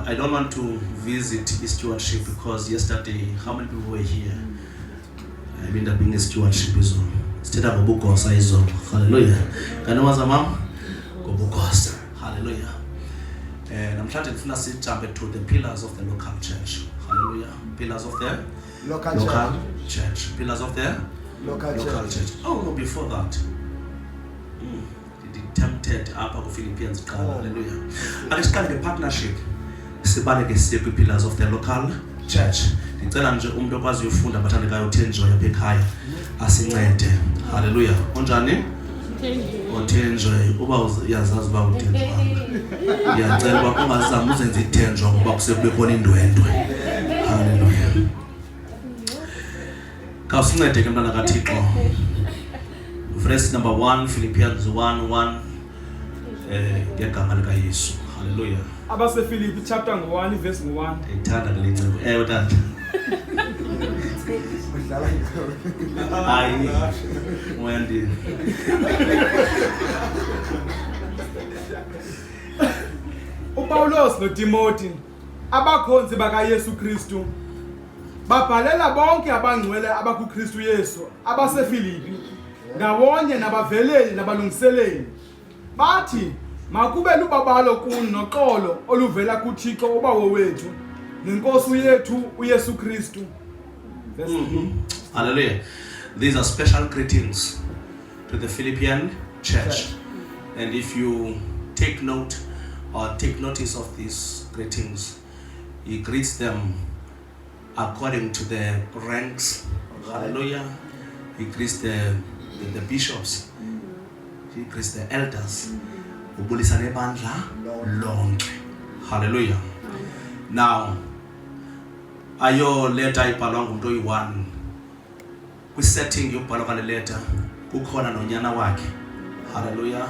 I don't want to visit stewardship because yesterday, how many people were here? I mean, that being a stewardship is all. Instead of a book or size of hallelujah. Can you answer, ma'am? Go book or hallelujah. And I'm trying to jump into the pillars of the local church. Hallelujah. Pillars of the local church. Pillars of the local church. Oh no, before that. Tempted up of Philippians. Hallelujah. And it's kind of a partnership. The pillars of the local church. Ngicela nje umuntu okwazi ufunda bathandekayo uthenjwa yapha ekhaya asincede. Hallelujah. Unjani? Uthenjwa uba uyazazi ba uthenjwa. Ngiyacela uba ungazama uzenze ithenjwa ngoba kusekube khona indwendwe. Hallelujah. Kawusincede ke mntana kaThixo. Verse number 1, Philippians 1:1. Ngegama lika Yesu. Hallelujah. Abase Philippi chapter 1 verse 1. Ithanda le ncebo. Utata. Hayi. Wendi. uPaulos noTimothy abakhonzi baka Yesu Kristu babhalela bonke abangcwele abakuKristu Yesu abase Philippi ngawonye nabaveleli nabalungiseleli bathi makube lubabalo kuni noxolo oluvela kuThixo uBawo wethu nenkosi yethu uYesu Kristu. Hallelujah. These are special greetings to the Philippian church. And if you take note or take notice of these greetings, he greets them according to the ranks. Hallelujah. He greets the bishops. He greets the elders. Ubulisane bandla lonke. Hallelujah. Now, ayo letter ibhalwa ngumuntu oyi-1. Kwi-setting yokubhalwa kwale letter kukhona nonyana wakhe. Hallelujah.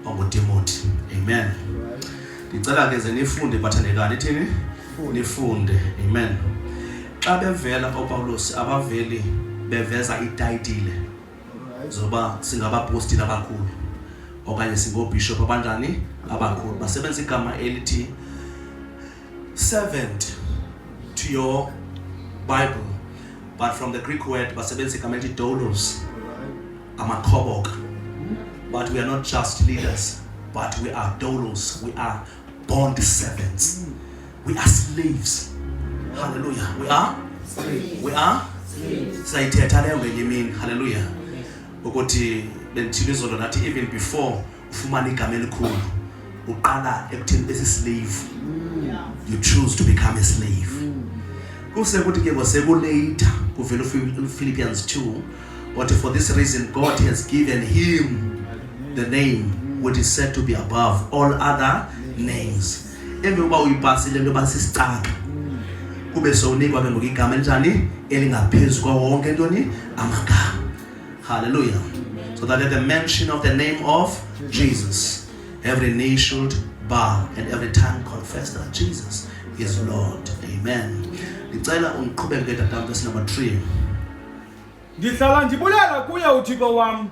OnguTimothy. Amen. Ngicela ke ze nifunde bathandekani ithini? Nifunde. Amen. Xa bevela uPaulos abaveli beveza ititle zoba singabapostile abakhulu okanye singobishop abanjani abakhulu basebenza igama elithi servant to your Bible, but from the Greek word basebenza igama elithi doulos, amakhobok. But we are not just leaders, but we are doulos. We are bond servants. We are slaves. Hallelujah. We are slaves. We are slaves. Sayithetha leyo ngenye imini. Hallelujah. Ukuthi benthilizolo nathi even before ufumana igama elikhulu uqala ekutheni bese slave. You choose to become a slave. Kuse ukuthi ke kwasekulater kuvela Philippians 2, but for this reason God has given him the name which is said to be above all other names. Embe uba uyipasile into basisicaka kube sonikwa ke ngokigama elinjani elingaphezu kwa wonke ntoni amagama. Hallelujah. So that at the mention of the name of Jesus, every knee should bow and every tongue confess that Jesus is Lord. Amen. Ngicela ungiqhubeke tatam verse number 3. Ngihlala ndibulela kuye uThixo wami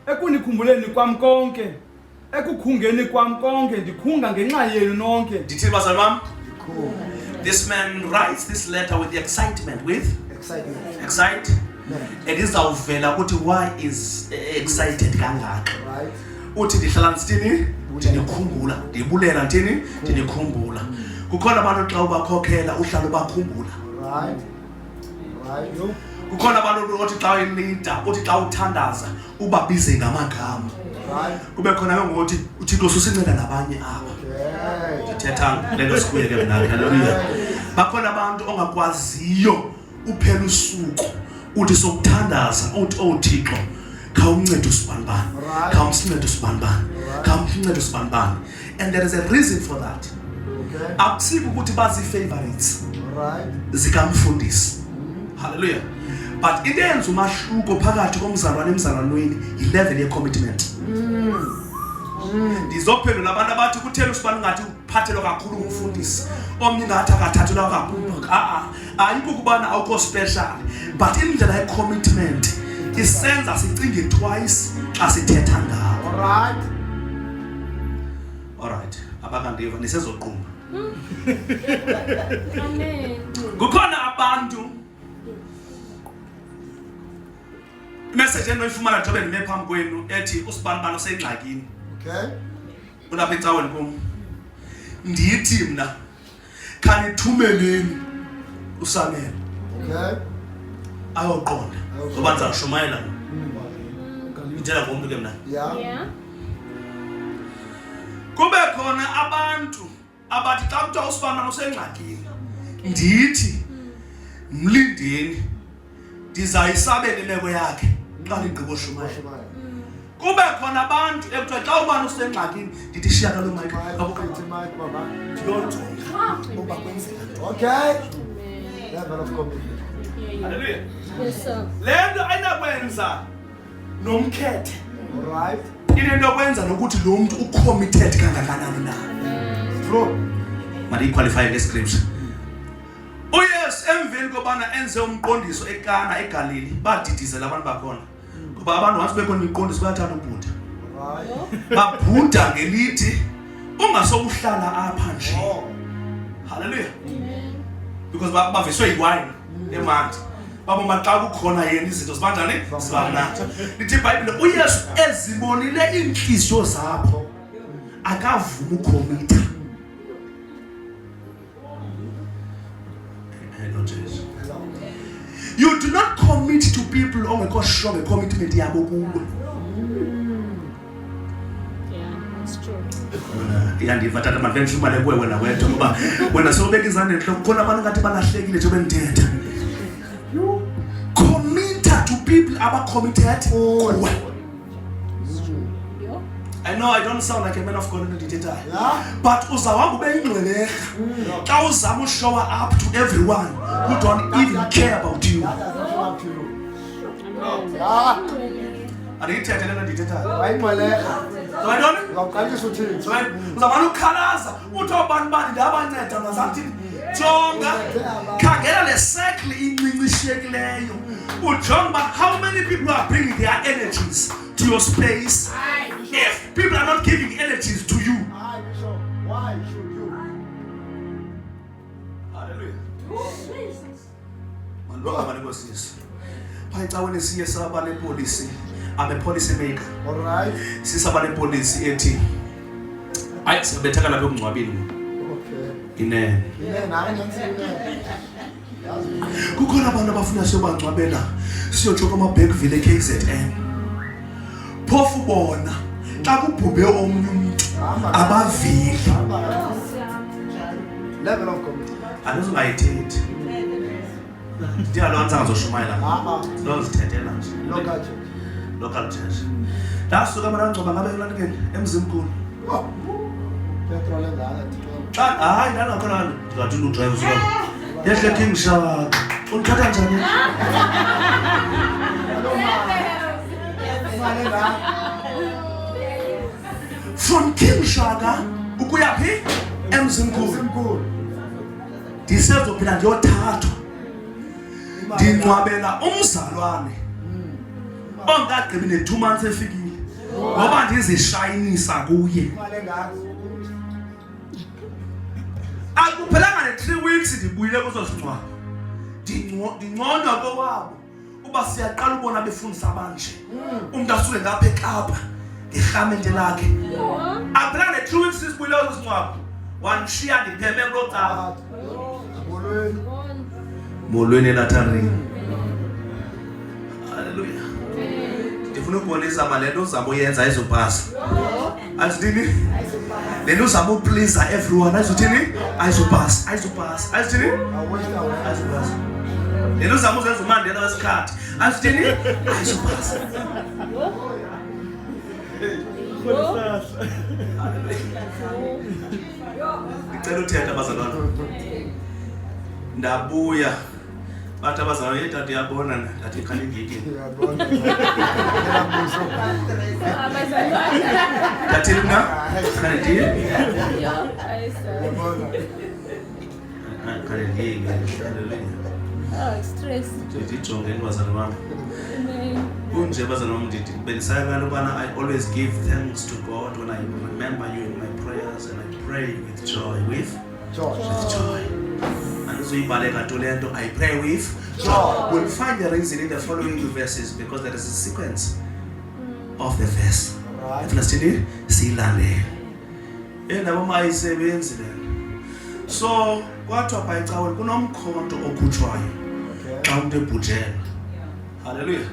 ekunikhumbuleni kwam konke ekukhungeni kwam konke ndikhunga ngenxa yenu nonke. Dithini bazali bam? This man writes this letter with excitement. And izawuvela ukuthi why is excited kangaka. Right. Uthi ndihlala ndithini? Ndikhumbula. Ndibulela ndithini? Ndikhumbula. Kukhona abantu xa ubakhokhela uhlala ubakhumbula. Right. Kukhona abantu othi xa uleader, uthi xa uthandaza ubabize ngamagama. Right. Kube khona ke ngokuthi uThixo usinceda nabanye aba. Ndithetha lento sikuyeke wena. Hallelujah. Bakhona abantu ongakwaziyo uphela usuku uthi sokuthandaza uthi oThixo khawuncede usibanibani. Khawumsincede usibanibani. Khawumsincede usibanibani. And there is a reason for that. Okay. Akusikho ukuthi bazi favorites. Right. Zikamfundisi. Hallelujah. But into eyenza umahluko phakathi komzalwane emzalwanweni i-level ye-commitment. Ndizophendula abantu abathi kuthela usibani ngathi uphathelwa kakhulu ngumfundisi omnye ngathi akathathelwa kakhulu. Ayikho kubana awukho special, but indlela ye-commitment isenza sicinge twice xa sithetha ngawo. All right. Alright, abakandiva nisezoqhuma. Amen. Kukhona abantu message enoyifumana njengoba ndime phambi kwenu ethi usibanibani osengxakini. Okay. Ulapha ecaweni kum. Ndithi mna khanithumeleni uSamuel. Okay. Ayoqonda. Ngoba ndizashumayela. Ngitshela ngomuntu ke mna. Yeah. Kube khona abantu abathi xa kuthiwa usibanibani osengxakini. Ndithi mlindeni ndizayisabela imeko yakhe xa ndigqibo shumayo. Kube khona abantu ekuthiwa xa ubani usengxakini ndithi shiya kalo mic Abukhangisi mic baba. uba kwenzeka. Okay. Level of commitment. Hallelujah. Yes, sir. Lento ayinakwenza nomkhethe. All right. Into yokwenza nokuthi lo muntu ucommitted kangakanani na. True. Mali qualify ngescripture. Uyesu emveni kobana enze umqondiso eKana eGalili badidizela abantu bakhona. Kuba abantu once bekhona imiqondiso bayathanda ubhuda. Right. Babhuda ngelithi ungasokuhlala apha nje. Oh. Hallelujah. Because baviswe yiwine emandi. Baboma xa kukhona yena izinto zibanjani zibamnandi. Lithi iBhayibhile uYesu ezibonile inhliziyo zabo akavuma ukhomitha. Hello Jesus. You do not commit to people ongekho sure ngecommitment yabo kuwe. Yeah, that's true. Iyandiva tata mavensha imali kuwe wena wedwa ngoba wena sewubeka izandla enhloko khona abantu ngathi balahlekile njengoba ndithetha. Commit to people abacommitted kuwe. I know I don't sound like a man of God in the detail. But uzawuhamba ube yingcweleha xa uzama show up to everyone who don't even care about you. Up to you. Andiyithethe lento ndiyithethayo. Ayingcweleha. Uyayibona? Uzawuqalisa uthini? Uzamane ukhalaza uthi obani ndabanceda ngazathi jonga khangela le circle incincishekileyo ujonga uba how many people are bringing their energies to your space. If people are not giving energies to you, Why should you? hallelujah. Mandoka manikosisi. Phayicaweni siye saba lepolisi. I'm a policy maker. All right. Sisaba lepolisi ethi ayi sibetheka lapha ekungcwabeni. Okay. Inene. Kukhona abantu abafuna siyobangcwabela siyotsho kwaMabhekville eKZN. Phofu bona xa kubhubhe omnye umuntu abavili. Level of commitment. Andizungayithethi. Ndiyalonza ngizoshumayela. Ndozithethela nje. Local church. Local church. Ndasuka mana ngcoba ngabe elantikeni emzimkhulu. Petrol endala. Xa hayi ndanakhona ngathi udrive zona. Yehle King Shaka. Uthatha njani? From King Shaka ukuya phi emzimkhulu. Ndisezophila ndiyothathwa. Ndingcwabela umzalwane ongagqibi ne2 months efikile ngoba ndizishayinisa kuye. Akuphelanga ne3 weeks ndibuyile kuzo singcwabo. Ndingconywa kowabo uba siyaqala ubona befundisa abanje. Umuntu asuke ngapha eKapa ngerhamente lakhe. Akuphelanga ne3 weeks sibuyile kuzo singcwabo. Wanishiya ndipheme kulotha. Molweni latharini. Hallelujah. Ndifuna ukubonisa malento uzama uyenza ayizopasa. Azithini? Lento uzama uplease everyone ayizithini? Ayizopasa. Azithini? Ayizopasa. Lento uzama uzenza uMandela wesikhathi. Azithini? Ayizopasa. Ngicela uthetha bazalwane. Ndabuya bathi abazalwane yetata yabona ndathi khali ngiki. Ndathi mina khali ndi. Yeah, I said. Khali ngiki. Oh, stress. Ndijonge bazalwane bami. Amen. Kunje bazalwane bami ndithi bendisayakala ubana I always give thanks to God when I remember you in my prayers and I pray with joy with Joy. Joy. And so I pray with Joy. We'll find the reason in the following verses because there is a sequence of the verse. Right. Understand? Silale. Endaba mayisebenzi le. So, kwathiwa bayicawe kunomkhonto okhutshwayo Okay. xa umuntu ebhujela. Hallelujah.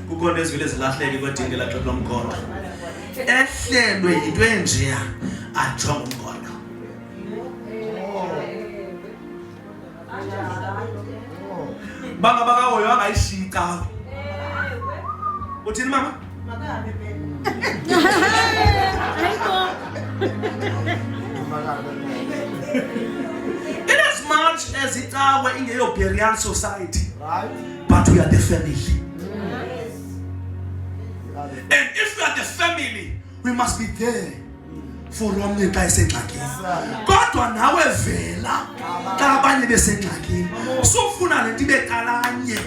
Kukhona ezivele zilahleke kwedingela xa kulomkhonto. Ehlelwe yinto enjeya ajonga umkhonto. Bangabakahoyo angayishiyi cawe. Uthini mama? In as much as it's our in your burial society, Right. but we are the family. Yes. And if we are the family, we must be there for omnye xa esengxakini. Kodwa nawe vela xa abanye besengxakini. Sofuna le nto ibe qalanye.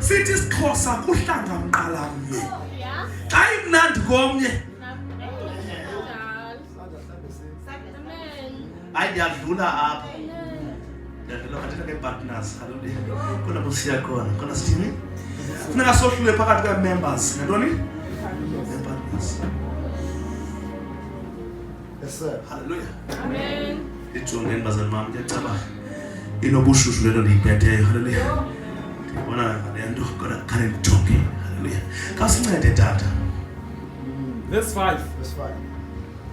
Sithi isiXhosa kuhlanga mqalamnye. Xa imnandi komnye, hayi ndiyadlula apha. Ndiyadlula kathetha nge-partners. Hallelujah. Khona busiya khona. Khona sithini? Funeka sohlule phakathi kwee-members. Nantoni? Nee-partners. Yes, sir. Hallelujah. Amen. Ijongeni bazali bam ndiyacaba inobushushu lento ndiyiphetheyo. Hallelujah. Ndibona ngale nto kodwa khane ndijonge. Hallelujah. Khawusincede tata. Verse 5. That's fine.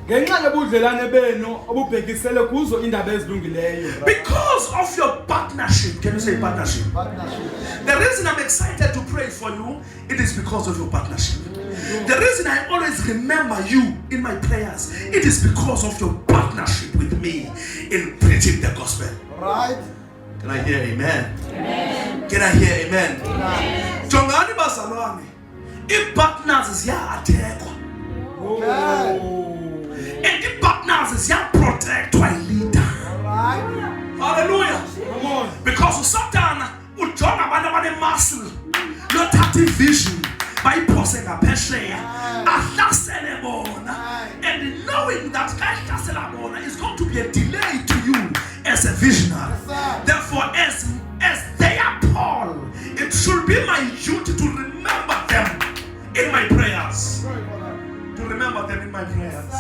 Ngenxa yobudlelane benu obubhekisele kuzo indaba ezilungileyo. Because of your partnership. Can you say partnership? Partnership. The reason I'm excited to pray for you, it is because of your partnership. The reason I always remember you in my prayers, it is because of your partnership with me in preaching the gospel. Right. Can I hear amen? Amen. Can I hear amen? Amen. Jongani bazalwane, i-partners ziyathekwa. And i-partners ziyaprotectwa yi-leader. Right. Hallelujah. Come on. Because uSatan ujonga abantu abanemuscle yothatha ivision bayiphose ngaphesheya ahlasele bona, and knowing that xa ehlasela bona is going to be a delay to you as a visionary. Therefore, as their Paul, it should be my duty to remember them in my prayers. To remember them in my prayers.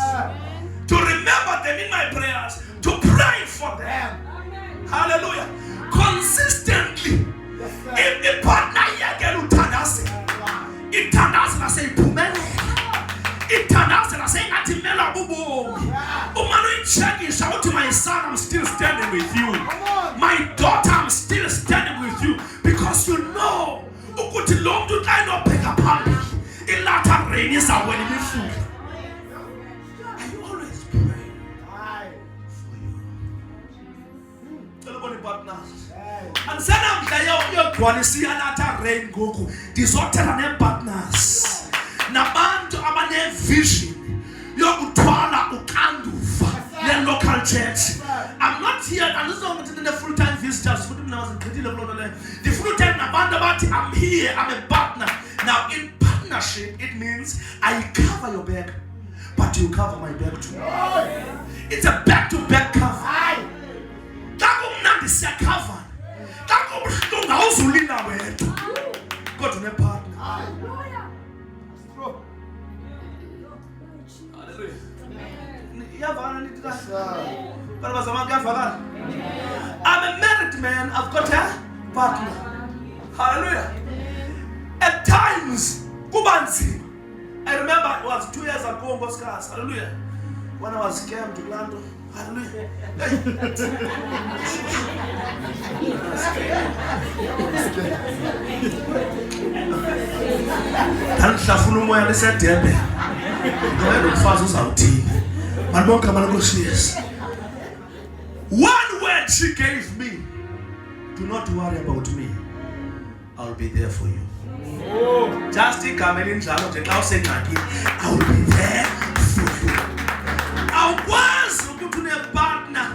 To remember them in my prayers. To pray for them. Hallelujah. Consistently. If the partner yake uthandase, ithandase naseyiphumelela. Ithandase naseyingathimela ubomi. Uma uyitshekisha uthi my son, I'm still standing with you. My daughter, I'm still standing with you, because you know ukuthi lo muntu xa inobheka phambili ilata rain izawela imifula. I always pray for you. Cela partners. And senamhla yogcwalisa iyanatha rain ngoku ndizothetha nee-partners nabantu abane-vision yokuthwala uxanduva le-local church. I'm not here, I'm just not in the full-time visitors. The full-time nabantu abathi I'm here, I'm a partner. Now in partnership it means I cover your back, but you cover my back too. It's a back-to-back cover. Takumnandi siyacover. Takumnandi awuzulina wedwa. Kodwa une-partner. Hallelujah. Iyavana nithi la? Bana bazama kuyavakala. I'm a married man, I've got a partner. Hallelujah. At times, kuba nzima. I remember it was 2 years ago, Ngosikazi. Hallelujah. When I was scammed to Lando. Hallelujah. Ngihlafuna umoya lesedebe. Ngoba umfazi uzawuthini. Manibonke amalokhosi yes. One word she gave me. Do not worry about me. I'll be there for you. Just igama elinjalo nje xa usengxakini, I will be there for you. Awukwazi ukuthi une-partner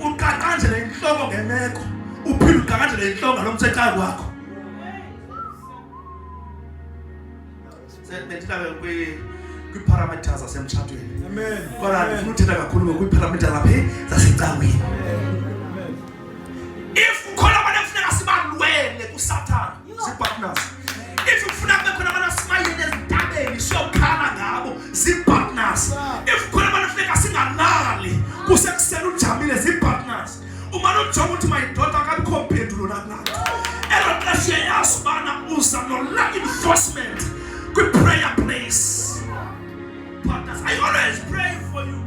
uqaqanjele inhloko ngemeko uphinde uqaqanjele inhloko lomthethayo kwakho. kwi-parameters zasemtshatweni. Amen. Kodwa ndifuna uthetha kakhulu ngokwi-parameters lapha zasecaweni. If ukhona abantu ekufuneka sibalwele kuSathane, zii-partners. If ufuna kube khona abantu asimayele ezintabeni siyokhala ngabo, zii-partners. If ukhona abantu ekufuneka singanali kusekuseni ujamile, zii-partners. Umane ujonga ukuthi mayidoda akabikho mpendulo nakunanto. Elo xesha yazi ubana uza no-law enforcement kwi-prayer place. Partners, I always pray for you.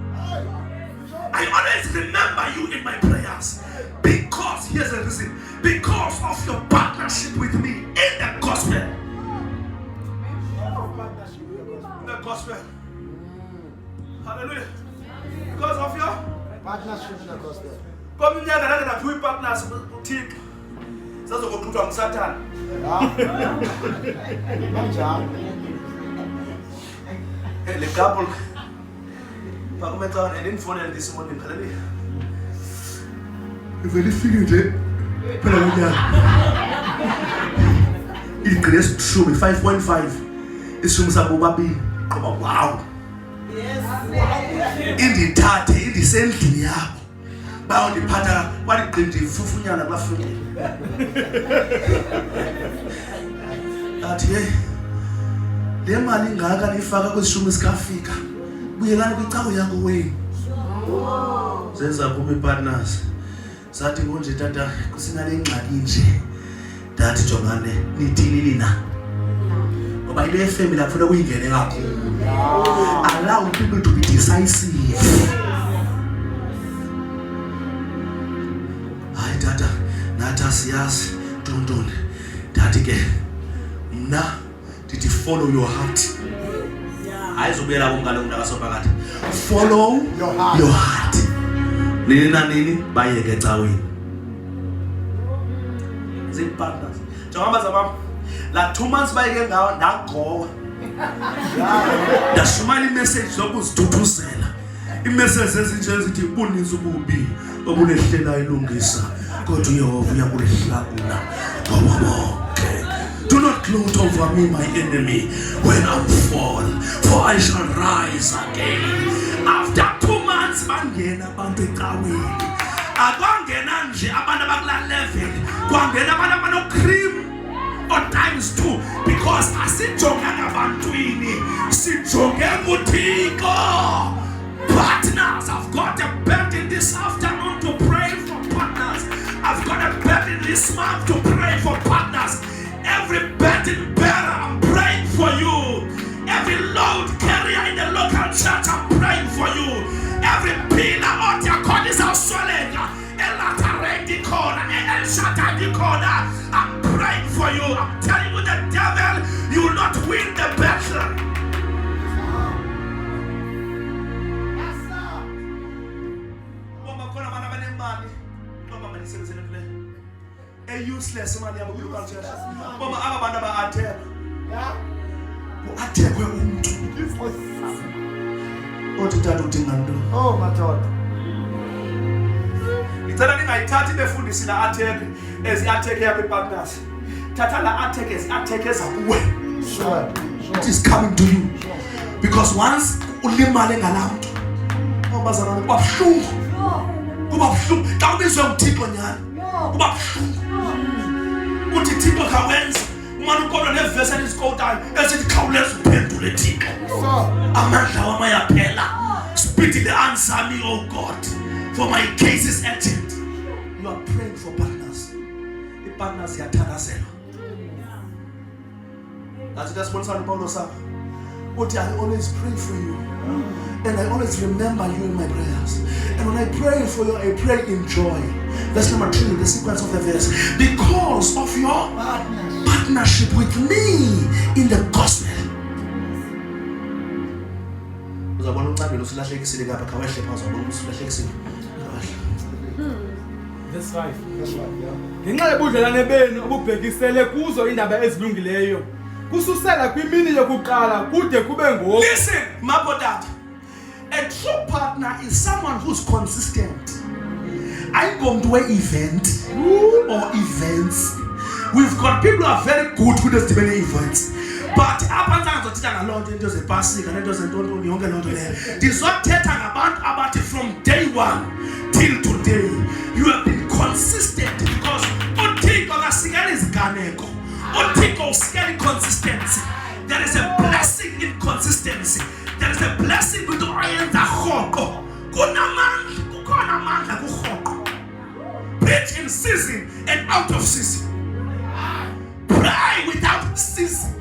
I always remember you in my prayers. Because, here's the reason, because of your partnership with me in the gospel. In the gospel. Hallelujah. Because of your Partnership in the gospel. Come here, that we partners with Thixo. Sazokuqhuthwa nguSathane. Le couple bakumetsa andinifone this morning. Hallelujah. Ivele ifike nje phela ngonyaka. Igrace True 5.5 isimo sabo babili qoba wow. Yes. Indithathe indisendlini yabo. Bayondiphatha baliqindi ifufunyana kulafuni. Athi hey le mali ingaka nifaka kwishumi sikafika. Buyelani kwicawo yakho wenu. Zenza kubi partners. Sathi konje tata kusinale ingxaki nje. Dathi jongane nithini lina. Ngoba ile family afuna kuyingene kakhulu. Allow people to be decisive. Hayi tata nathi asiyazi tontoni. Dathi ke mna did you follow your heart? Ayizobuyela kumngalo ngakasophakathi. Follow your heart. Nini na nini bayeke ecaweni. Zii-partners. Njengoba zabam la 2 months bayeke ngawo ndagowa. Ndashumana imessage zokuziduduzela. Imessage ezinje ezithi ubuninzi ububi obunehlela ilungisa kodwa uYehova uyakulihlakula ngoba bonke. Do not gloat over me, my enemy, when I'm fall, for I shall rise again. After 2 months, bangena abantu ecaweni. Akwangena nje abantu abakula level. Kwangena abantu abanocream or ×2 because asijonganga abantwini, sijonge kuThixo. Partners, I've got a burden this afternoon to pray for partners. I've got a burden this month to pray for partners. Every burden bearer, I'm praying for you. Every load carrier in the local church, I'm praying for you. Every pillar out your corner is swelling. El corner, El Shaddai corner. I'm praying for you. I'm telling you, the devil, you will not win the battle. Useless man yabo local church. Mama aba bantu ba-attack. Ku-attackwe umuntu. Othi tata udinga ntoni? Oh madoda. Ngicela ningayithathi befundisi la attack ezi-attack yakho partners. Thatha la attack ezi-attack eza kuwe. Sure. It is coming to you. Because once ulimale ngalamuntu, bazalwane kuba buhlungu. Kuba buhlungu. Xa ubizwe uThixo nyani. Kuba buhlungu. Uthi Thixo kawenza. Umane ukodwa nevesi enizikodayo esithi khawuleza uphendule Thixo. Amandla wami ayaphela. Speedily answer me, oh God, for my case is urgent. You are praying for partners. The partners yathandazelwa. That's the sponsor of Paulo Saka. But I always pray for you. And I always remember you in my prayers. And when I pray for you, I pray in joy. Verse number 2, the sequence of the verse. Because of your partnership with me in the gospel. Verse 5. That's right, yeah. Ngenxa yobudlelwane benu obubhekisele kuzo indaba ezilungileyo. Kususela kwimini yokuqala kude kube ngoku. Listen, Mapodad. A true partner is someone who's consistent. I go to an event or events. We've got people who are very good with these many events. But apha ndizothetha ngaloo nto into zepasika neento zentontoni yonke loo nto leyo. Ndizothetha ngabantu abathi from day one till today you have been consistent because uThixo akasikeli iziganeko. uThixo usikeli consistency. There is a blessing in consistency. There is a blessing with oyenza rhoqo. Kukhona amandla kurhoqo. Preach in season and out of season. Pray without ceasing.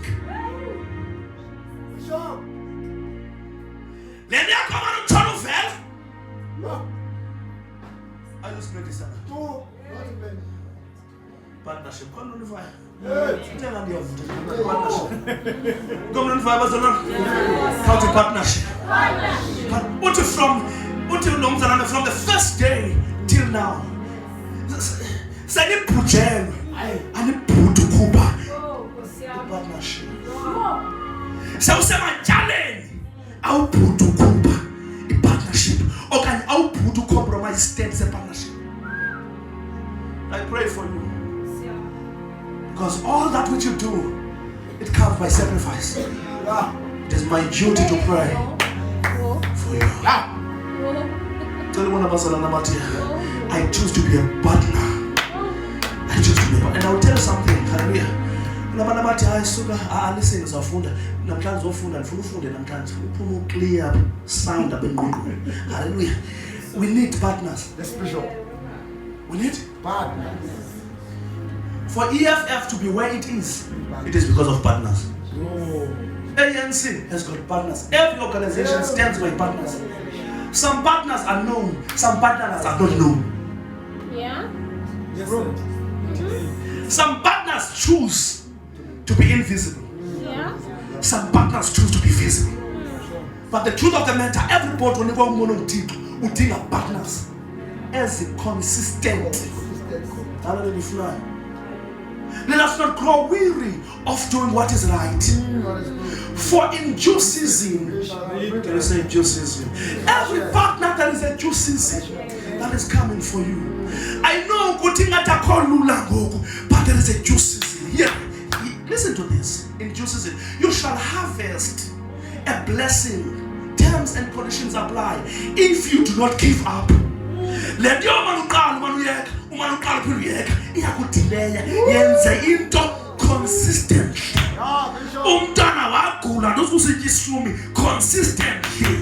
Bishop. Le nto yakho manje utshona uvela. Are you ready, sir? Two. Not even. Partnership. Khona univayo. Hey. Sithenga ndiyavuta. Partnership. Ngomntu univayo bazalwana? How to partnership? Uthi lo mzalwane from the first day till now. Sanibhujelwe. Anibhudu kuba. Partnership. Sawusematyaleni awubhudu kuba i-partnership okanye awubhudu compromise stance e-partnership. I pray for you because all that which you do, it comes by sacrifice. It is my duty to pray for you. Tell one of us, I choose to be a partner. I choose to be a partner. And I will tell you something. Hallelujah. Listen, ngizafunda namhlanje uzofunda ndifuna ufunde namhlanje uphuma uclear sound abengqondweni. Hallelujah. We need partners. Yes, Bishop. We need Partners. for EFF to be where it is because of partners. ANC has got partners. Every organization stands by partners. Some partners are known, some partners are not known. Yeah. Yes, sir. Some partners choose to be invisible. Yeah. Some partners choose to be visible. But the truth of the matter, everybody when you go mono udinga partners as consistent. Let us not grow weary of doing what is right. For in due season, can I say due season? Every partner there is a due season that is coming for you. I know but there is a due season. Yeah. Listen to this. In due season, you shall harvest a blessing. Terms and conditions apply if you do not give up. Let your consistently. Umntana wagula ndosusityisumi consistently.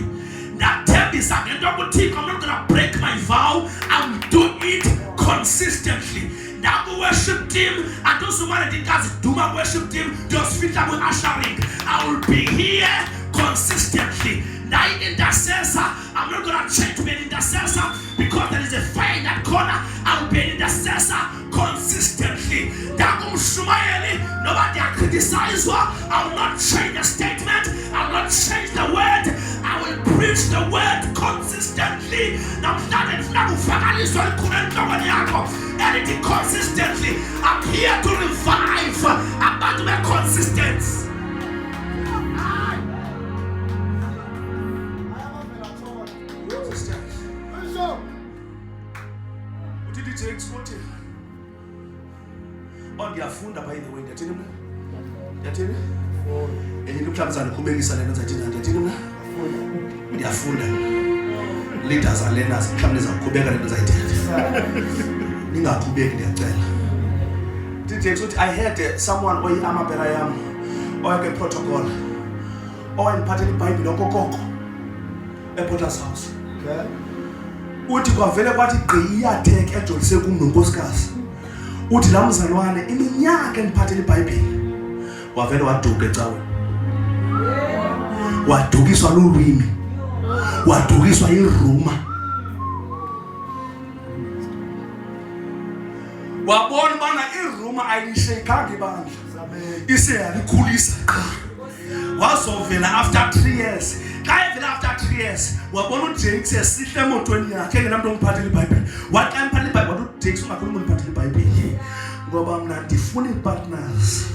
Ndathembisa ngento yokuthixo, I'm not going to break my vow. I'll do it consistently. Ndaku worship team, andosumane ndikaziduma worship team, ndiyosifihla kwi-ushering. I will be here consistently. Now intercessor, I'm not going to change to be an intercessor because there is a fire in that corner. I will be an intercessor consistently. Nobody criticize. I will not change the statement. I will not change the word. I will preach the word consistently. Anything consistently. I'm here to revive. I'm about to make consistency. Ndiyafunda by the way, ndiyathini mna? Ndiyathini? Enye into mhlawumbe zandikhubekisa lena ndizathini ndiyathini mna? Ndiyafunda. Leaders and learners mhlawumbe nizakukhubeka lento ndizayithetha. Ningakhubeki ndiyacela. Ndithi ukuthi I had someone oyi-amabhera yam oyake protocol owayendiphathela iBhayibhile okokoko ePotter's House. Okay. Uthi kwavele kwathi gqi iyatheka ejolise kum nonkosikazi. Uthi la mzalwane iminyaka endiphathela iBhayibhile wavele waduka ecaweni. Wadukiswa lulwimi. Wadukiswa iRoma. Wabona bana iRoma ayishekanga ibandla. Ise yalikhulisa qha. Wazovela after 3 years. Kayevela after 3 years. Wabona uJakes esihle emotweni yakhe engenamuntu ongiphathela iBhayibhile. Wathi emphathela iBhayibhile uJakes ungakhuluma ungiphathela iBhayibhile. ngoba mna ndifuna ii-partners.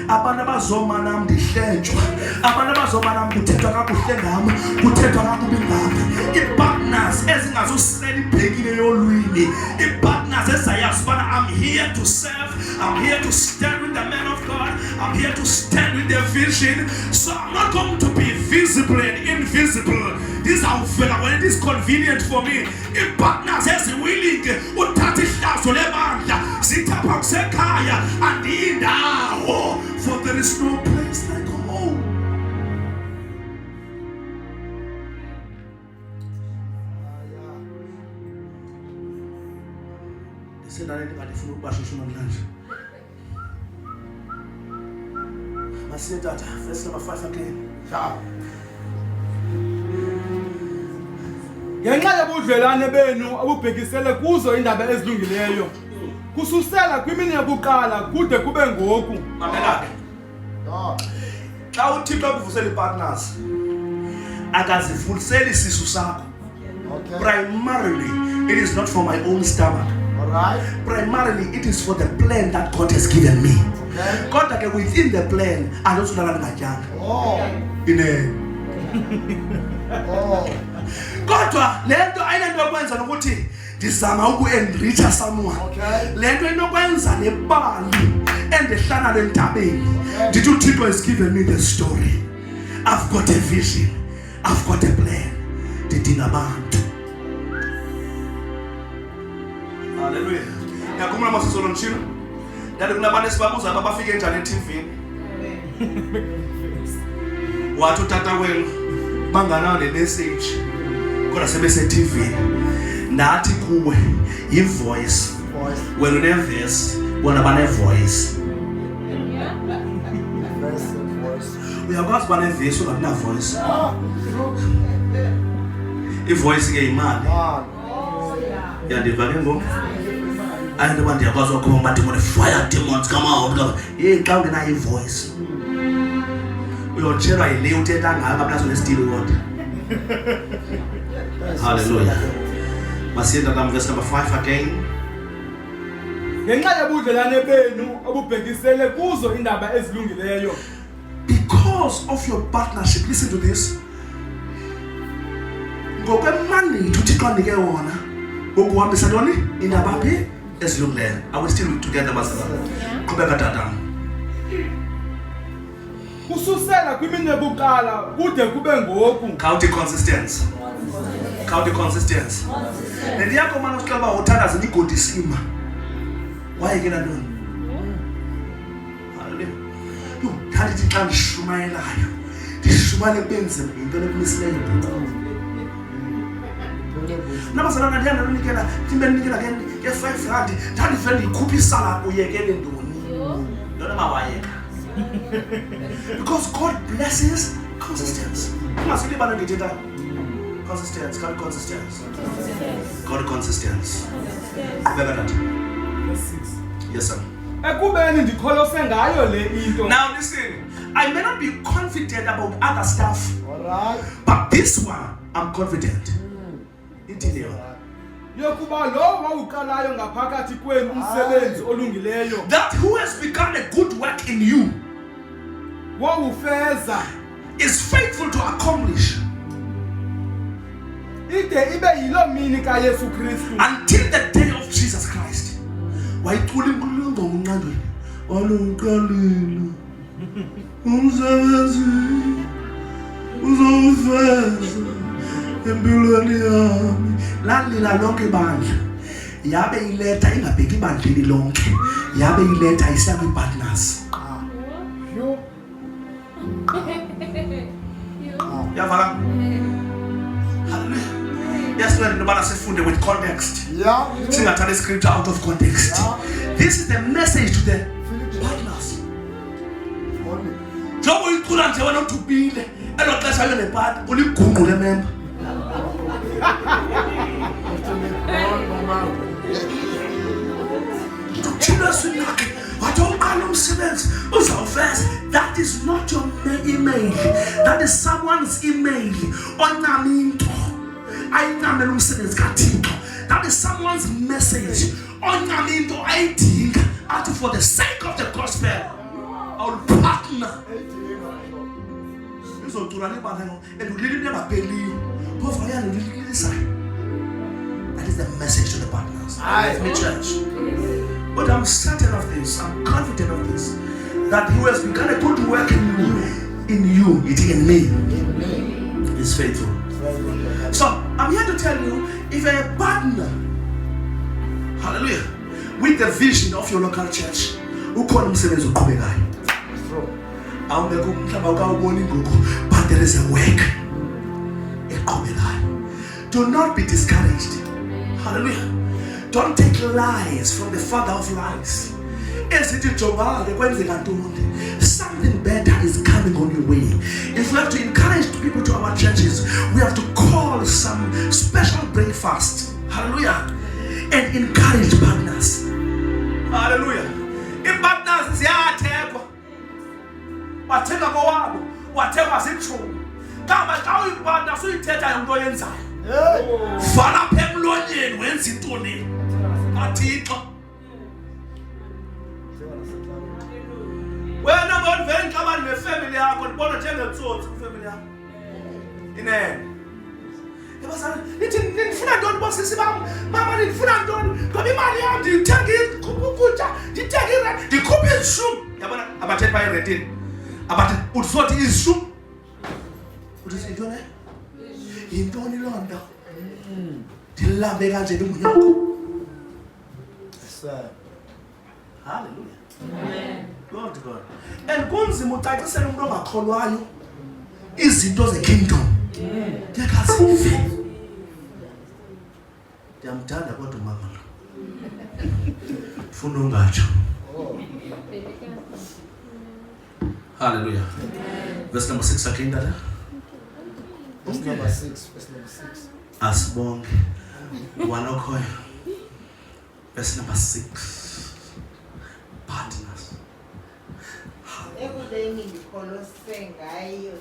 Abantu abazoma nam ndihlenjwa, abantu abazoma nam kuthethwa kakuhle ngam, kuthethwa kakubi ngam. Ii-partners ezingazusela ibhekile yolwimi, ii-partners ezayazi ubana I'm here to serve, I'm here to stand with the man of God, I'm here to stand with the vision. So I'm not going to be visible and invisible. This is how when it is convenient for me. Ii-partners eziwilling uthatha ihlazo lebandla zithapha kusekhaya andindawo, for there is no place like home. Ndisendayo ndingandifuna ukubashusha namhlanje. Masiye tata, verse number 5 again. Ngenxa yobudlelwane benu obubhekisele kuzo indaba ezilungileyo, kususela kwimini yokuqala kude kube ngoku. Mamela ke. Xa uThixo ukuvusela ii-partners, akazivuliseli isisu sakho. Okay. Primarily, it is not for my own stomach. All right. Primarily, it is for the plan that God has given me. Okay. Kodwa ke within the plan, andizulala ndingatyanga. Oh. Oh. Kodwa lento ayinento yokwenza nokuthi ndizama uku-enricha someone. Okay. Lento inokwenza nebali endehlana lentabeni. Ndithi uThixo has given me the story. I've got a vision. I've got a plan. Ndidinga abantu. Hallelujah. Ngiyakhumbula masisolo ntshilo. Ndathi kunabantu esibabuza aba bafike njani eTV. Wathi utata wenu banganayo le message. Kodwa sebese TV. Nathi kuwe i-voice. Wena une-verse, bona bane-voice. Uyakwazi uba ne-verse ungabina-voice. I-voice ke imali. Yandiva ke ngoku? Ayinto yoba ndiyakwazi ukukhomba amademon, fire demons come out. Xa ungenayo i-voice uyotshelwa yile uthetha ngayo kaplaso nesitili kodwa. Hallelujah. Masiye tata, verse number 5 again. Ngenxa yobudlelwane benu obubhekisele kuzo indaba ezilungileyo. Because of your partnership, listen to this. Ngokwemandate uThixo andike wona ukuhambisa ntoni indaba phi ezilungileyo. Are we still together bazalwane? Qhubeka tata. Kususela kwimini yokuqala kude kube ngoku. Count consistency. Count consistency. Ndiyakho manje usihlala uba uthandaza igodi sima. Wayekela ntoni? Hallelujah. Kanti xa ndishumayelayo ndishumayele benzima into ekumiseleyo. Nabazalwana ndiyandonikela timbenikela ke 5 rand ndandivele ndiyikhupha isala uyekele ntoni. Yona mawayeka. Because God blesses consistency. Ungasilibala ndithetha consistency, God consistency. God consistency. Qhubeka tata. Yes sir. Ekubeni ndikholose ngayo le into. Now listen, I may not be confident about other stuff. All right. But this one, I'm confident. Indeed. Yokuba lo wawuqalayo ngaphakathi kwenu umsebenzi olungileyo. That who has begun a good work in you Wawufeza. is faithful to accomplish Ide ibe yilo mini kaYesu Kristu. until the day of Jesus Christ. Wayicula inkulumo ngomnqandweni. Oluqalile. Umsebenzi uzowufeza empilweni yami. Lalila lonke ibandla. Yabe iletha ingabheki ibandleni lonke. Yabe iletha isiya kwi-partners. Yavaka? Hallelujah. Yes, Lord, nobody sifunde with context. Yeah. Singathatha scripture out of context. This is the message to the partners. Only. Njengoba uyicula nje wena uthubile elo xesha yona nepart uligungqule member. Thina sinake wathi uqala umsebenzi uzawuveza. That is not your email. That is someone's email. Oncama into ayinqamela umsebenzi kaThixo. That is someone's message Onyaminto ayidinga athi for the sake of the gospel I will partner. Izocula lebandla elulili nengapheliyo. Phofu yana lulilisayo. That is the message to the partners. With me, church. But I'm certain of this, I'm confident of this, that He who has begun a good work in you, it in me, is faithful. So I'm here to tell you, if you're a partner, hallelujah, with the vision of your local church, ukhona umsebenzi oqhubekayo. Awungekho umhlaba ukawubona inguquko, but there is a work eqhubekayo. Do not be discouraged. Hallelujah. Don't take lies from the father of lies. Something better is coming on your way. If we have to encourage people to our churches, we have to call some special breakfast. Hallelujah. And encourage partners. Hallelujah. If partners ziyathekwa. Wathenga kowabo, wathenga sithungu. Kama xa uyipartner suyithetha into oyenzayo. Vala apha emlonyeni wenza intoni? Kathixo. Wena ngivele ngixabane nefamily yakho ndibona njengetsotsi kwifamily yakho. Inene. Yabazana, nithi nifuna ntoni bosisi bam? Mama nifuna ntoni? Ngoba imali yam ndiyithenga ukutya, ndithenga irent, ndikhuphe izishumi. Yabona abathetha bayirentini. Abathi uzothi izishumi. Uthi intoni? Yintoni loo nto? Ndilambe kanje ndingunyoko. Hallelujah. Amen. Glory to God. And kunzima ucacisela umuntu ongakholwayo izinto ze-kingdom. Ndiyakazive. Ndiyamthanda kodwa umama lo. Funa ungatsho. Hallelujah. Verse number 6 again, Dada. Verse number 6. Asibonge. Wanokhoyo. Verse number 6. Partners. Ekudeni ndikholose ngayo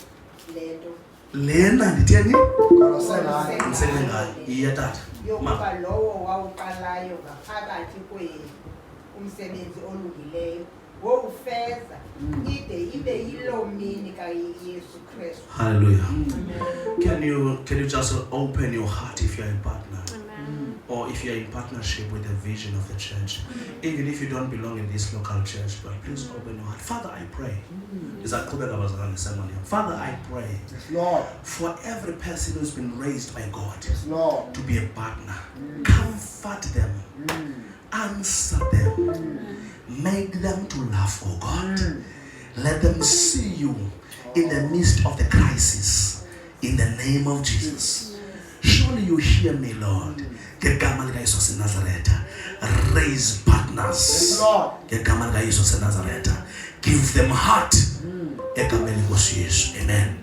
lento. Lena nditheni? Kolose Ngisengayo. Iya tata. Yokuba lowo wawuqalayo ngaphakathi umsebenzi olungileyo wowufeza ide ibe yiloo mini kaYesu Kristu. Hallelujah. Can you just open your heart if you're a partner? Or if you're in partnership with the vision of the church, even if you don't belong in this local church, but please open your heart. Father, I pray. Father, I pray for every person who's been raised by God to be a partner. Comfort them, answer them, make them to laugh, oh God. Let them see you in the midst of the crisis, in the name of Jesus. Surely you hear me, Lord. Raise partners. Give them heart. Amen.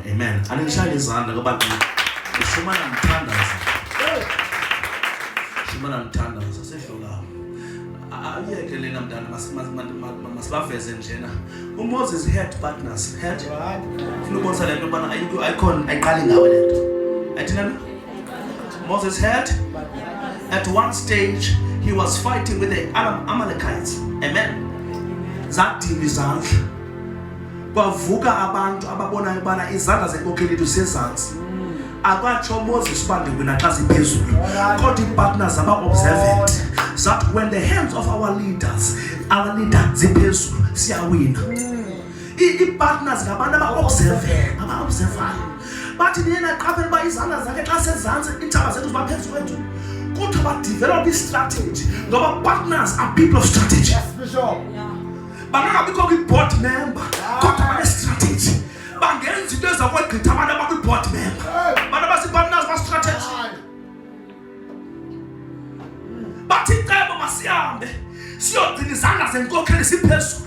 Amen. Moses had partners. Moses had at one stage he was fighting with the Amalekites. Amen. Zathi izandla kwavuka abantu ababona ubana izandla zenkokheli lusezantsi. Akatsho Moses uba ndiwina xa ziphezulu. Kodwa ipartners aba-observant that when the hands of our leader ziphezulu siyawina. I-partners ngabantu aba-observayo. Bathi niyena qaphela uba izandla zakhe xa sezantsi iintaba zethu ziba phezulu kwethu. Kuthiwa badevelop i-strategy ngoba partners are people of strategy. Yes, Bishop. Bangangabikho kwi-board member kodwa bane-strategy. Bangenza into ezakwegqitha abantu abakwi-board member. Abantu abasi-partners ba-strategy. Bathi icebo masihambe siyogcina izandla zenkokheli siphezulu.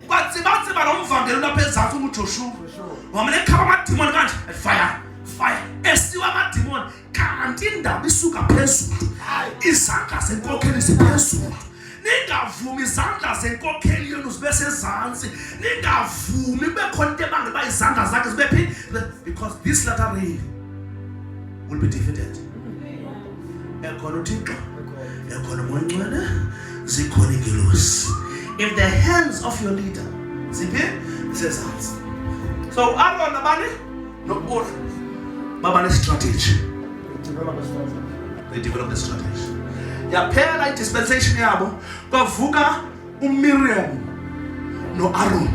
Batsiba nomvangelo lapha ezantsi uJoshua. Wamane khaba amadimoni kanje fire esiwa amadimoni kanti indaba isuka phezulu. Izandla zenkokheli ziphezulu. Ningavumi izandla zenkokheli yenu zibe sezantsi. Ningavumi kube khona into ebangela izandla zakhe zibe phi, because this latter rain will be defeated. ekhona uThixo, ekhona uMoya Oyingcwele, zikhona iingelosi. If the hands of your leader ziphi sezantsi. So Aaron nabani noUr baba ne-strategy. They develop the strategy. Yaphela i-dispensation yabo kwavuka uMiriam noAaron.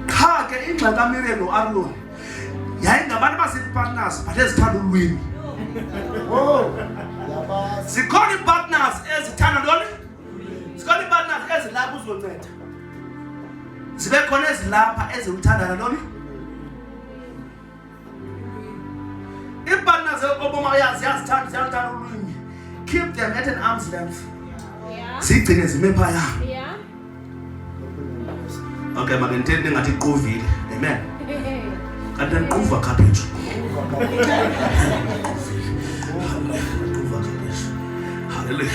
Qha ke ingxaki kaMiriam noAaron yayingabantu abazii-partners but ezithanda ulwimi. Zikhona ii-partners ezithanda ntoni? Zikhona ii-partners ezilapha uzonceda. Zibe khona ezilapha eziwuthanda ntoni? Ii-partners oboma ziyazithanda ulwimi. Keep them at an arm's length. Yeah. Zigcine zime phaya. Yeah. Okay, makentende ngathi iquvile. Amen. Kanti andiquva khaphetshu. Hallelujah.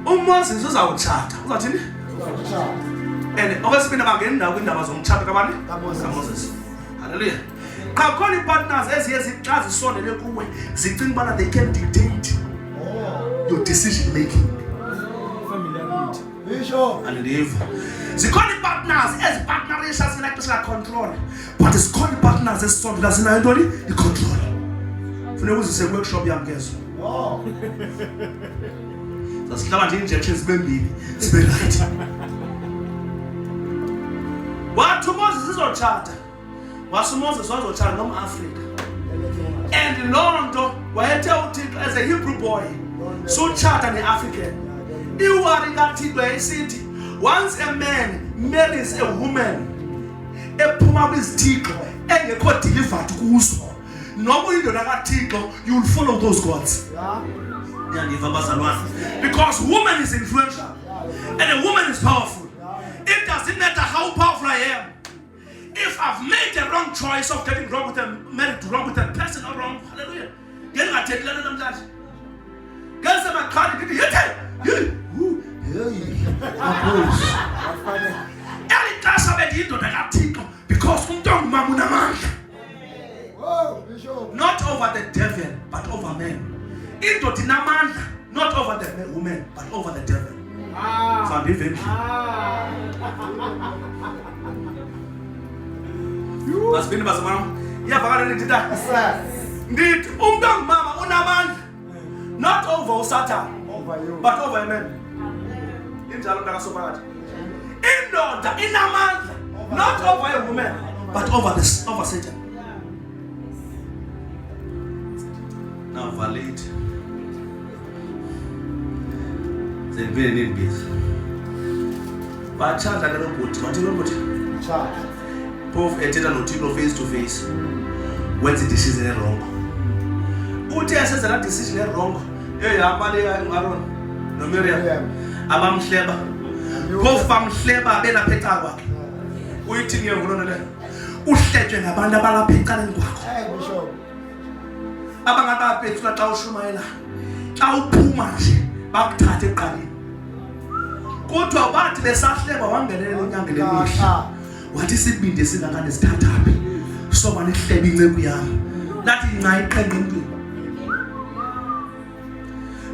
uMoses uzawutshata. Uzathini? And okwesibini bangena indawo kwindaba zomtshato kabani? kaMoses. Hallelujah. Xa khona ii-partners eziye xa zisondele kuwe zicinga ubana they can dictate your decision making. Andiva. Zikhona ii-partners ezipartnerisha zina ixesha control, but zikhona ii-partners ezisondela zinayo ntoni? I-control. Funeka uzise kwi-workshop yam kezo. Zasihlaba nje injections zibe mbili zibe right. Wathi uMoses izotshata. WasUMoses wazotshata nomAfrika. And loo nto wayethe uThixo as a Hebrew boy sutshata ne-African. Iwari kaThixo yayisithi once a man marries a woman ephuma kwizithixo engekho delivered kuzo, noma uyindoda kaThixo, you will follow those gods. Yandiva bazalwane. Because woman is influential and a woman is powerful. It doesn't matter how powerful I am. If I've made the wrong choice of getting wrong with married wrong with a person or wrong, hallelujah. Get my take learn them that. Guys, I'm a card. Any class of it into the article because not over the devil but over men. Into the man, not over the woman but over the devil. So I'm living. Masibini bazimama iyavakala nditha ndithi umntu ongumama unamandla not over uSatan but over a man. Injalo ndakasophakathi. Indoda inamandla not over a woman but over Satan. Now valid. Zendibile nindibhizi. Batshata ke lo bhuti. Wathi lo bhuti? Tshata. Phofu ethetha noThixo face to face. Wenza i-decision erongo. Uthi asenza la decision erongo. Ehamba le uAaron noMiriam. Abamhleba. Phofu bamhleba belapha ekhaya kwakhe. Uyithi ngiyevulona le. Uhletshwe ngabantu abalapha eceleni kwakho. Abangabaphethu xa ushumayela. Xa uphuma nje bakuthatha eqaleni. Kodwa bathi besahleba wangenelela unyanga lemihle. Wathi sibinde singakane sithathaphi. Soba nihlebe inceku yami. Lathi nca iqhenqa empini.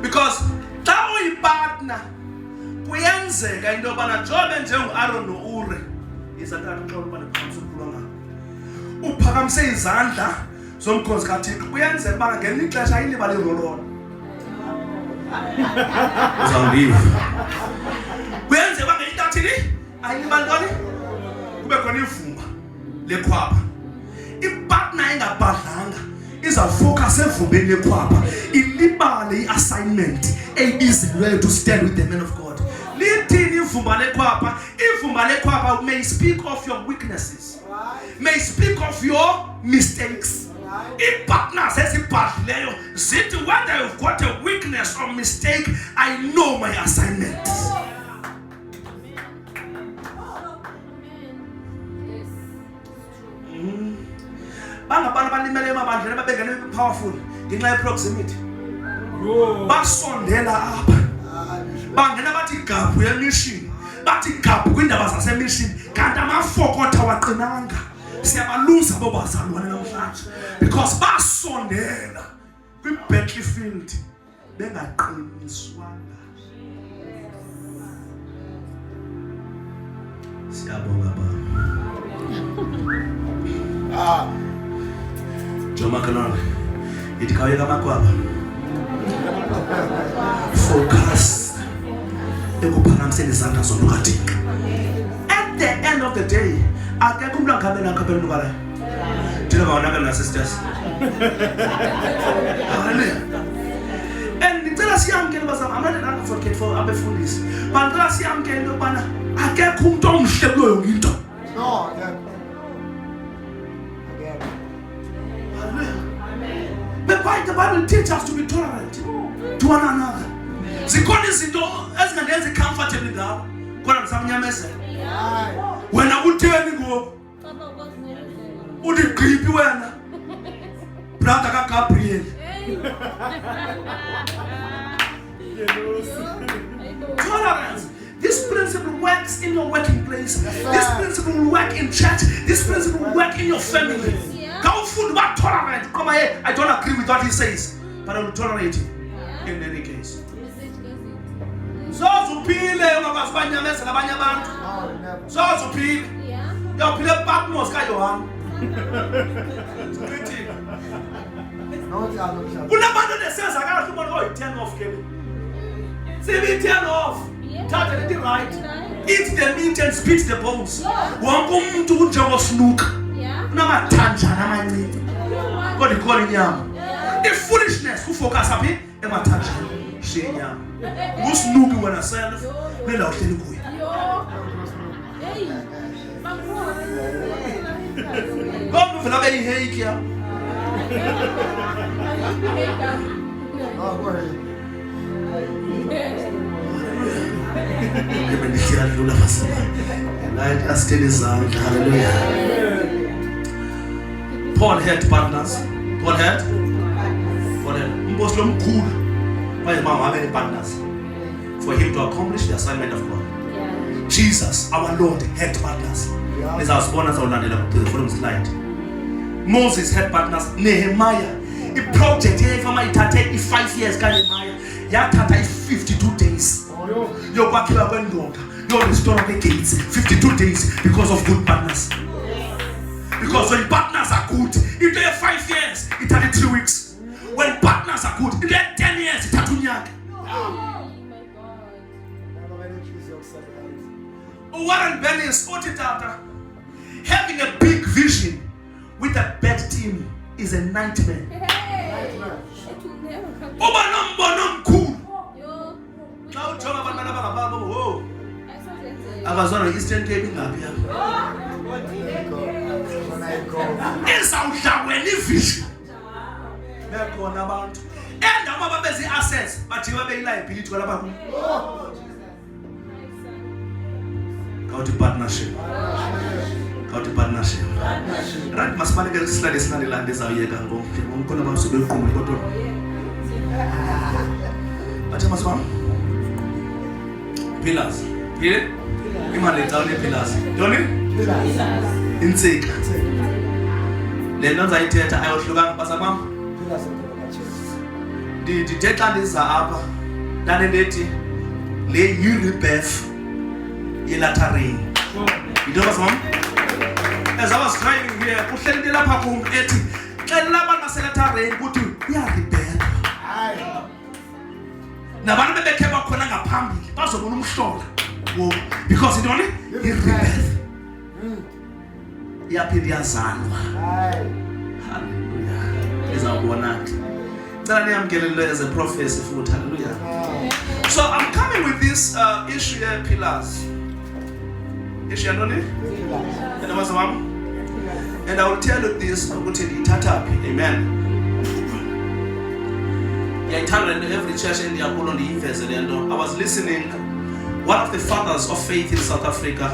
Because xa uyipartner kuyenzeka into yobana njengoba njengoAaron noUr izathatha uxolo ubana phambi kukhulwa ngalo. Uphakamise izandla zomkhosi kaThixo. Kuyenzeka ubana ngelinye ixesha ayilibale irololo. Uzawundiva. Kuyenzeka ubana ngelinye ixesha ayilibale ntoni? Kube khona ivumba lekhwapha. Ipartner engabhadlanga izafocus evumbeni lekhwapha ilibale i-assignment eyibizelweyo to stand with the man of God. Lithini ivumba lekhwapha? Ivumba lekhwapha may speak of your weaknesses, may speak of your mistakes. Ipartners ezibhadlileyo zithi whether you've got a weakness or mistake, I know my assignment. Bangabantu balimele emabandleni babengene powerful ngenxa yeproximity. Basondela apha. Bangena bathi gabhu yemission. Bathi gabhu kwindaba zasemission. Kanti amafokotha waqinanga. Siyabaluza abo bazalwane namhlanje because basondela kwi-battlefield bengaqiniswanga. Siyabonga baba. Joma Kalon, itikaweka makwaba. Focus. Ekuphakamiseni izandla zoNkathixo. At the end of the day, akekho umuntu akhabela nukala. Thina bawonakala sisters. Hallelujah. And ngicela siyamkele bazama, I'm not an advocate for abefundisi. But ngicela siyamkele ukubana akekho umuntu omhle kuyo yonke into. No, again. The Bible teaches us to be tolerant to one another. Zikhona izinto ezingenzi comfortable ngawo. Kodwa ngisamnyamezela. Wena utheni ngoku? Uthi gqiphi wena? Brother ka Gabriel. Tolerance. This principle works in your working place. This principle will work in church. This principle will work in your family. Go food about tolerant. Come here. I don't agree with what he says, but I will tolerate him in any case. So uphile ungakazibanyameza nabanye abantu. So uphile. Uphile Patmos ka Johan. Kunabantu nesenza kahle ubona oh 10 off ke. Sibi 10 off. Thatha it right. Eat the meat and spit the bones. Wonke umuntu unjengosnuka. Unamathanjana amancane. Kodwa ikhona inyama. I-foolishness ufocus aphi emathanjana. Shiya inyama. Ngusnuki wena self lela uhleli kuyo. Kodwa uvela beyihake ya. Oh, go ahead. Hallelujah. Paul had partners. Paul had. Muslim cool. Why how many partners? For him to accomplish the assignment of God. Jesus, our Lord, had partners. As I was born as I landed to the following slide. Moses had partners. Nehemiah. A project here for my take 5 years. Nehemiah. Yatata 52 days. You're working up when you're restoring the gates 52 days because of good partners. Because when partners are good, if they have 5 years, it had 3 weeks. When partners are good, if they have 10 years, it had 2 years. Warren Bennis, having a big vision with a bad team is a nightmare. Cool. Now talk about akazwana Eastern Cape ngaphi yapha. Ezawudlaweni ivision. Bekhona abantu. Endawo ababezi assets bathi babe liability kwalapha ku. Kawuthi partnership. Right masibane ke slide sinalelanda ezawuyeka ngonke. Ngomkhona basuke beqhumule kodwa. Bathi masibane. Pillars. Here? Imali down pillars. Don't you? Pillars. Insika. Lento zayithetha ayohlukanga basamama. Pillars of the church. Ndithetha ndiza apha. Ndane ndethi le rebirth yelathering. Into basamama? As I was driving here, kuhleli into lapha kum ethi xa laba ngaselathering ukuthi uya rebirth. Nabantu bebekhe bakhona ngaphambili bazobona umhlola. Because it only rebirth. Yaphinda yazalwa. Hallelujah. Izawubona. Cela niyamkelele as a prophecy futhi. Hallelujah. So I'm coming with this issue here, pillars. Issue yantoni? And I will tell you this ukuthi ndiyithatha phi. Amen. Every church in the Apollo I was listening. One of the fathers of faith in South Africa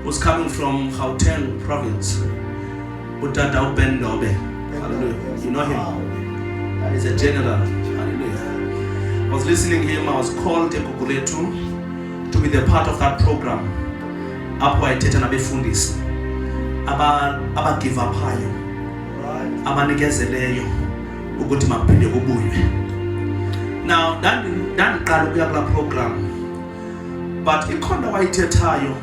was coming from Gauteng province. Utata Ubendobe. Hallelujah. You know him? He's a general. Hallelujah. I was listening to him. I was called to be the part of that program. Apo ayithetha nabefundisi. Aba give up hayo. Abanikezeleyo. ukuthi maphinde kubuywe. Now ndandiqala ukuya kula program, but ikhona wayithethayo,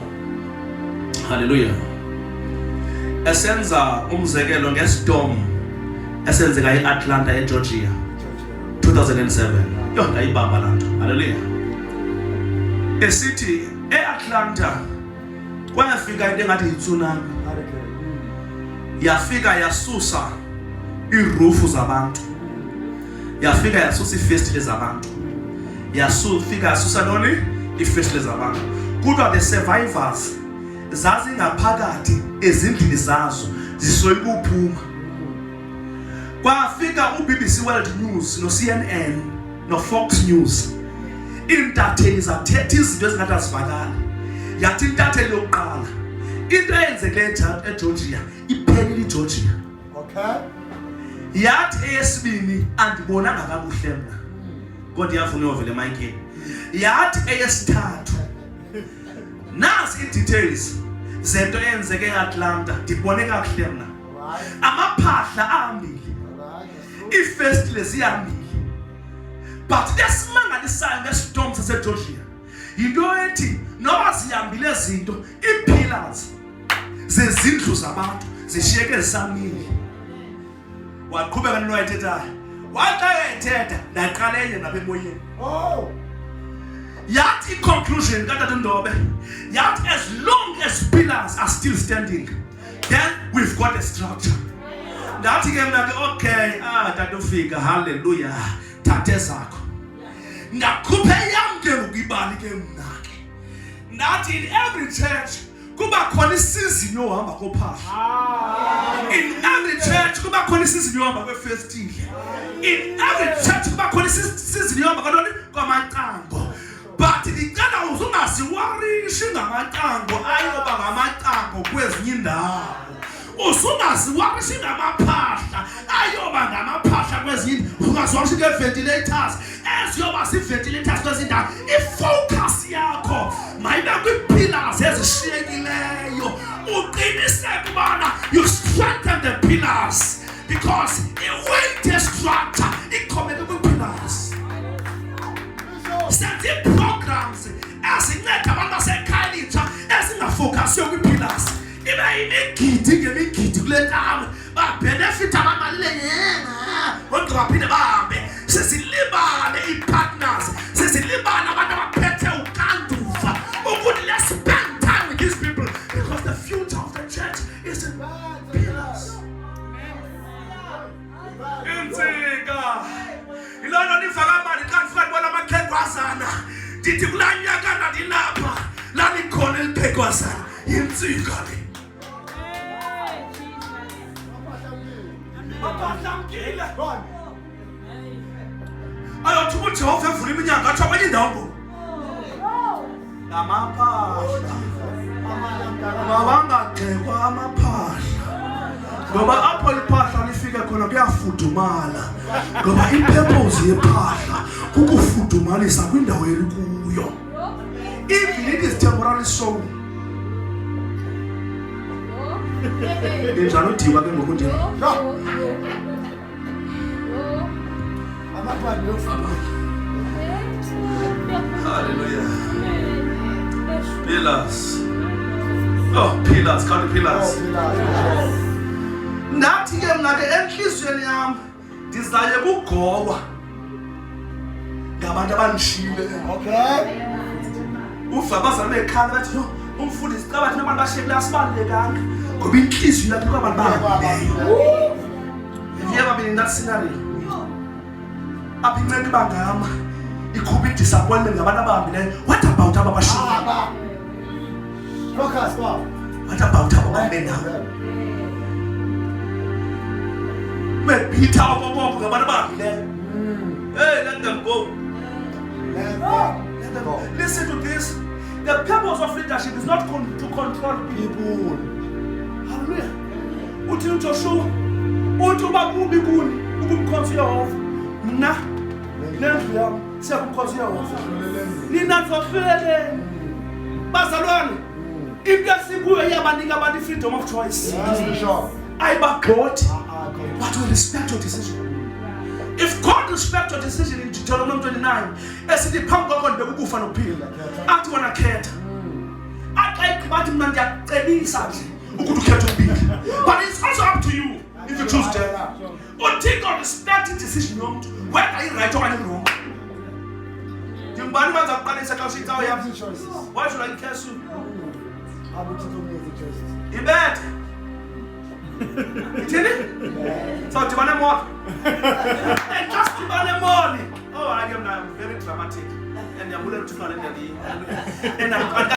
hallelujah, esenza umzekelo ngestorm esenzeka eAtlanta eGeorgia 2007. Yo, ndayibamba laa nto, hallelujah. Esithi eAtlanta kwafika into engathi yitsunami, yafika yasusa iirufu zabantu, yafika yasusa iifestile zabantu, yafika yasusa noni iifestile zabantu. Kodwa the survivors zazingaphakathi ezindlini zazo zisoyika uphuma. Kwafika uBBC World News noCNN noFox News, intatheli zathetha izinto ezingathi azivakali. Yathi intatheli yokuqala, into eyenzeke eGeorgia iphelile iGeorgia. Okay. Yathi eyesibini andibonanga kakuhle mna, kodwa yafuna uyovela emayikeni. Yathi eyesithathu, nazi i-details zento eyenzeke eAtlanta ndibone kakuhle mna. Amaphahla ahambile, iifestile zihambile, but lesimangalisayo ngestorm saseGeorgia yinto ethi noba zihambile zinto, ii-pillars zezindlu zabantu zishiyeke zisamile. Waqhubeka nento wayithethayo, wathi ayethetha ndaqala enye napha emoyeni. Oh. Yathi i-conclusion kaTata Ndobe, yathi as long as pillars are still standing, then we've got a structure. Ndathi ke mna ke okay, Tata ufika, hallelujah, thathe zakho. Ngakhuphe yam ke ngokubali ke mna ke. Ndathi in every church kuba khona isizini yohamba kophahla. In every church kuba khona isizini yohamba kwefestile. In every church kuba khona isizini yohamba kanoni kwamacango. But ndicela uzungaziwarishi ngamacango ayoba ngamacango kwezinye indawo. Uzungaziwarishi ngamaphahla ayoba ngamaphahla kwezinye. Ungaziwarishi nge-ventilators eziyoba zii-ventilators kwezinye indawo. Ifocus yakho mayibe kwii-pillars ezishiyekileyo. Uqiniseke ubana you strengthen the pillars, because i-weight structure ikhomeke kwii-pillars. Senze programs ezinceda abantu basekhayelitsha ezingafocusyo kwii-pillars. Ibe yimigidi ngemigidi kule ndawo babenefitha abantu balilengena kodwa baphinde bahambe. Sesilibale ii-partners, sesilibale abantu abaphethe ukanduva ukuthi let's spend time with these people, because the future of the church is in pillars. Intsika ilona nifaka mali xa nifika ndibona amakhengwazana ndithi kulaa nyaka ndandilapha lalikhona elikhengwazana. Yintsika le abahlamkile ayothi uJehova evula iminyanga athi kwenye indawo ngoku ngamaphahla mabangagxekwa amaphahla, ngoba apho iphahla lifike khona kuyafudumala, ngoba i-purpose yephahla kukufudumalisa kwindawo elikuyo. Even it is temporary soul. Injalo udiwa ke ngoku nje. Hallelujah. Pillars. Oh, pillars, count the pillars. Ndathi ke mna ke enhlizweni yam ndizaye kugowa ngabantu abanishile. Okay. Ufa bazana bekhala bathi no, umfundisi xa bathi nabantu bashiyekile asibalulekanga ngoba inhliziyo yakho kwabantu bahambileyo. Have you ever been in that scenario? Apha inceke bangama ikhupha i-disappointment ngabantu abahambileyo. What about aba bashiyekile? Focus, wow. What about aba bahambe nawo? Mebitha abobobo ngabantu abahambileyo. Hey, let them go. Let them go. Listen to this. The purpose of leadership is not to control people. Hallelujah. Uthi uJoshua uthi uba kubi kuni ukumkhonza uYehova, mna nendlu yami siyakumkhonza uYehova. Nina nizohleleni bazalwane, into esikuyo iyabanika abantu i-freedom of choice. Yes, Bishop. Ayibagxothi, Go. but we respect your decision. If God respects your decision in Deuteronomy 29, esithi phambi kwakho ndibekukufa nokuphila, athi wena khetha. Athi bathi mna ndiyacebisa nje ukuthi ukhethe ukubili. But it's also up to you if you choose death. UThixo respect i-decision yomntu, whether i-right okanye i-wrong. Ndingubani manza kuqalisa xa usithi awu yam? Why should I curse you? Ibethe. Ithini? So dibane mona. And just dibane mona. Oh, I am very dramatic. And I'm going to